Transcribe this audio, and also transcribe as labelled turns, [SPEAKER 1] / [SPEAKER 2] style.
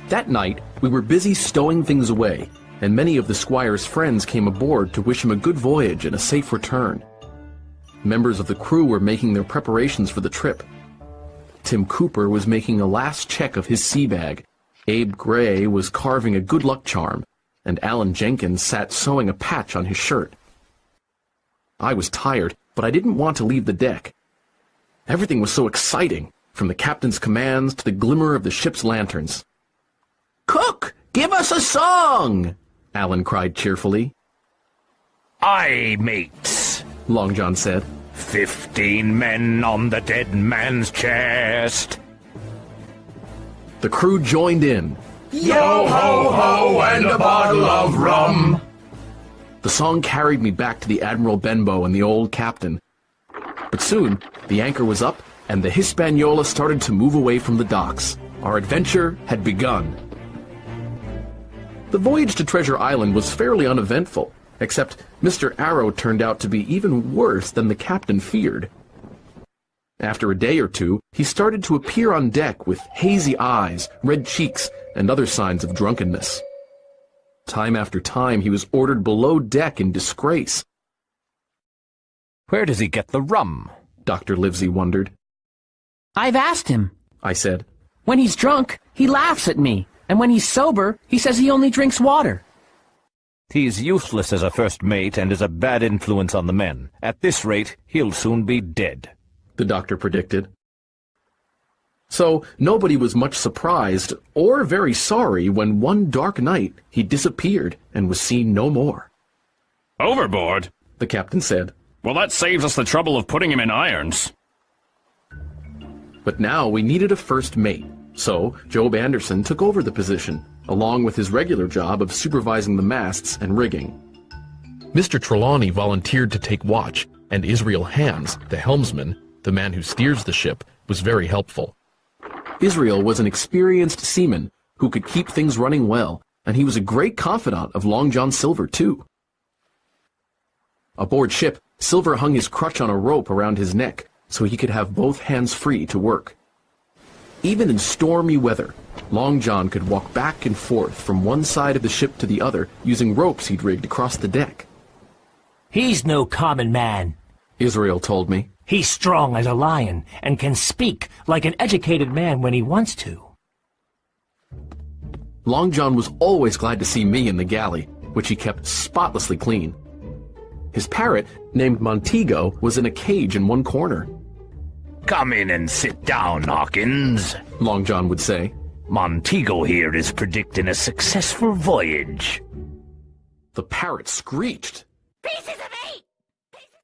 [SPEAKER 1] That night, we were busy stowing things away, and many of the squire's friends came aboard to wish him a good voyage and a safe return. Members of the crew were making their preparations for the trip. Tim Cooper was making a last check of his sea bag, Abe Gray was carving a good luck charm, and Alan Jenkins sat sewing a patch on his shirt. I was tired, but I didn't want to leave the deck. Everything was so exciting, from the captain's commands to the glimmer of the ship's lanterns. "Cook, give us a song!" Alan cried cheerfully.
[SPEAKER 2] "Aye, mates," Long John said. 15 men on the dead man's chest." The crew joined in.
[SPEAKER 3] Yo-ho-ho and a bottle of rum.
[SPEAKER 1] The song carried me back to the Admiral Benbow and the old captain. But soon, the anchor was up, and the Hispaniola started to move away from the docks. Our adventure had begun. The voyage to Treasure Island was fairly uneventful, except Mr. Arrow turned out to be even worse than the captain feared. After a day or two, he started to appear on deck with hazy eyes, red cheeks, and other signs of drunkenness. Time after time, he was ordered below deck in disgrace.
[SPEAKER 2] "Where does he get the rum?"
[SPEAKER 1] Dr. Livesey wondered.
[SPEAKER 4] "I've asked him,"
[SPEAKER 1] I said.
[SPEAKER 4] "When he's drunk, he laughs at me, and when he's sober, he says he only drinks water."
[SPEAKER 2] "He's useless as a first mate and is a bad influence on the men. At this rate, he'll soon be dead," the doctor predicted. So nobody was much surprised or very sorry when one dark night he disappeared and was seen no more.
[SPEAKER 5] "Overboard?"
[SPEAKER 1] the captain said.
[SPEAKER 5] "Well, that saves us the trouble of putting him in irons."
[SPEAKER 1] But now we needed a first mate, so Job Anderson took over the position, along with his regular job of supervising the masts and rigging. Mr. Trelawney volunteered to take watch, and Israel Hands, the helmsman, the man who steers the ship, was very helpful. Israel was an experienced seaman who could keep things running well, and he was a great confidant of Long John Silver, too. Aboard ship, Silver hung his crutch on a rope around his neck so he could have both hands free to work. Even in stormy weather, Long John could walk back and forth from one side of the ship to the other using ropes he'd rigged across the deck.
[SPEAKER 6] "He's no common man,"
[SPEAKER 1] Israel told me.
[SPEAKER 6] "He's strong as a lion and can speak like an educated man when he wants to."
[SPEAKER 1] Long John was always glad to see me in the galley, which he kept spotlessly clean. His parrot, named Montego, was in a cage in one corner.
[SPEAKER 2] "Come in and sit down, Hawkins," Long John would say. "Montego here is predicting a successful voyage."
[SPEAKER 1] The parrot screeched.
[SPEAKER 7] "Pieces